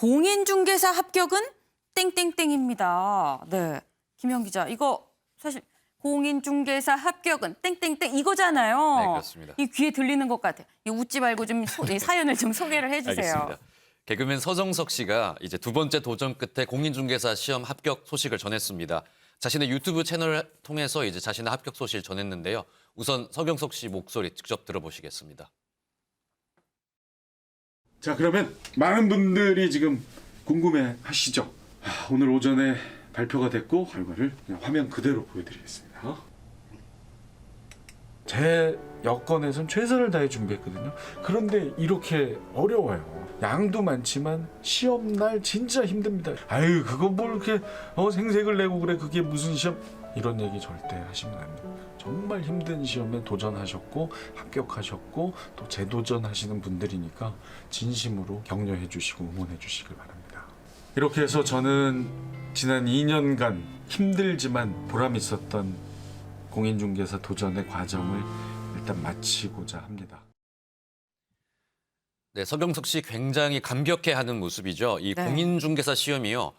공인중개사 합격은 땡땡땡입니다. 네, 김영 기자, 이거 사실 공인중개사 합격은 땡땡땡 이거잖아요. 네, 그렇습니다. 이 귀에 들리는 것 같아요. 웃지 말고 좀 이 사연을 좀 소개를 해주세요. 알겠습니다. 개그맨 서정석 씨가 이제 두 번째 도전 끝에 공인중개사 시험 합격 소식을 전했습니다. 자신의 유튜브 채널을 통해서 이제 자신의 합격 소식을 전했는데요. 우선 서경석 씨 목소리 직접 들어보시겠습니다. 자, 그러면 많은 분들이 지금 궁금해하시죠? 오늘 오전에 발표가 됐고 결과를 그냥 화면 그대로 보여드리겠습니다. 제 여건에선 최선을 다해 준비했거든요. 그런데 이렇게 어려워요. 양도 많지만 시험날 진짜 힘듭니다. 아유, 그거 뭘 이렇게 생색을 내고 그래, 그게 무슨 시험, 이런 얘기 절대 하시면 안 돼요. 정말 힘든 시험에 도전하셨고 합격하셨고 또 재도전하시는 분들이니까 진심으로 격려해 주시고 응원해 주시길 바랍니다. 이렇게 해서 저는 지난 2년간 힘들지만 보람 있었던 공인중개사 도전의 과정을 일단 마치고자 합니다. 네, 서경석 씨 굉장히 감격해하는 모습이죠. 이 네. 공인중개사 시험이요.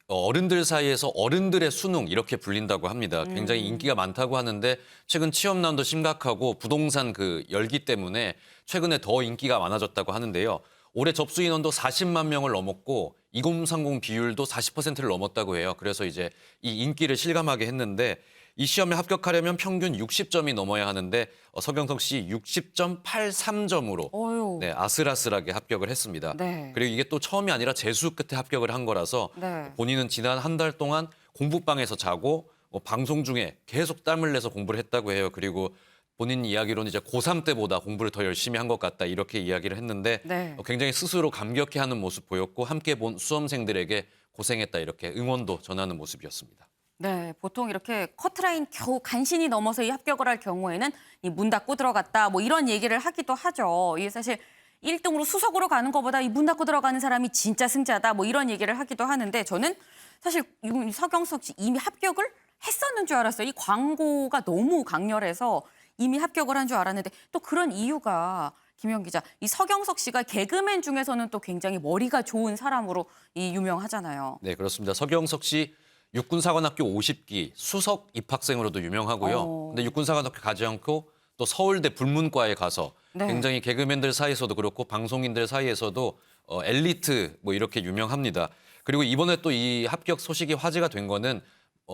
어른들 사이에서 어른들의 수능 이렇게 불린다고 합니다. 굉장히 인기가 많다고 하는데 최근 취업난도 심각하고 부동산 그 열기 때문에 최근에 더 인기가 많아졌다고 하는데요. 올해 접수 인원도 40만 명을 넘었고 2030 비율도 40%를 넘었다고 해요. 그래서 이제 이 인기를 실감하게 했는데 이 시험에 합격하려면 평균 60점이 넘어야 하는데 서경석 씨 60.83점으로 어휴. 네, 아슬아슬하게 합격을 했습니다. 네. 그리고 이게 또 처음이 아니라 재수 끝에 합격을 한 거라서 네. 본인은 지난 한 달 동안 공부방에서 자고 방송 중에 계속 땀을 내서 공부를 했다고 해요. 그리고 본인 이야기로는 이제 고3 때보다 공부를 더 열심히 한 것 같다 이렇게 이야기를 했는데 네. 굉장히 스스로 감격해하는 모습 보였고 함께 본 수험생들에게 고생했다 이렇게 응원도 전하는 모습이었습니다. 네, 보통 이렇게 커트라인 겨우 간신히 넘어서 이 합격을 할 경우에는 이 문 닫고 들어갔다 뭐 이런 얘기를 하기도 하죠. 이게 사실 1등으로 수석으로 가는 것보다 이 문 닫고 들어가는 사람이 진짜 승자다 뭐 이런 얘기를 하기도 하는데 저는 사실 이 서경석 씨 이미 합격을 했었는 줄 알았어요. 이 광고가 너무 강렬해서 이미 합격을 한 줄 알았는데 또 그런 이유가 김영 기자, 이 서경석 씨가 개그맨 중에서는 또 굉장히 머리가 좋은 사람으로 이 유명하잖아요. 네, 그렇습니다. 서경석 씨 육군사관학교 50기 수석 입학생으로도 유명하고요. 근데 육군사관학교 가지 않고 또 서울대 불문과에 가서 네. 굉장히 개그맨들 사이에서도 그렇고 방송인들 사이에서도 엘리트 뭐 이렇게 유명합니다. 그리고 이번에 또 이 합격 소식이 화제가 된 거는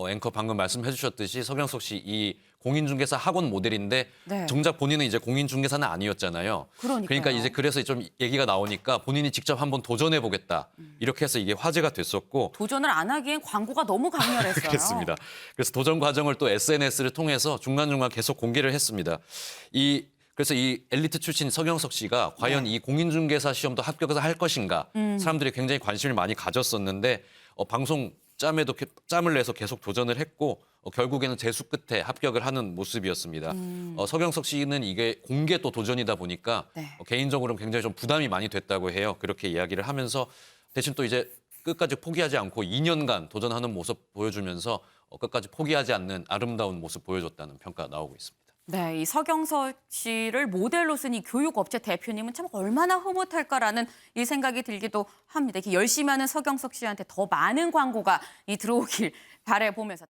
앵커 방금 말씀해 주셨듯이 서경석 씨 이 공인중개사 학원 모델인데 네. 정작 본인은 이제 공인중개사는 아니었잖아요. 그러니까요. 그러니까 이제 그래서 좀 얘기가 나오니까 본인이 직접 한번 도전해 보겠다. 이렇게 해서 이게 화제가 됐었고 도전을 안 하기엔 광고가 너무 강렬했어요. 그렇습니다. 그래서 도전 과정을 또 SNS를 통해서 중간중간 계속 공개를 했습니다. 그래서 이 엘리트 출신 서경석 씨가 과연 이 공인중개사 시험도 합격해서 할 것인가 사람들이 굉장히 관심을 많이 가졌었는데 방송 짬에도 짬을 내서 계속 도전을 했고 결국에는 재수 끝에 합격을 하는 모습이었습니다. 서경석 씨는 이게 공개 또 도전이다 보니까 네. 개인적으로는 굉장히 좀 부담이 많이 됐다고 해요. 그렇게 이야기를 하면서 대신 또 이제 끝까지 포기하지 않고 2년간 도전하는 모습 보여주면서 끝까지 포기하지 않는 아름다운 모습 보여줬다는 평가 나오고 있습니다. 네, 이 서경석 씨를 모델로 쓴 이 교육업체 대표님은 참 얼마나 흐뭇할까라는 이 생각이 들기도 합니다. 이렇게 열심히 하는 서경석 씨한테 더 많은 광고가 들어오길 바라보면서.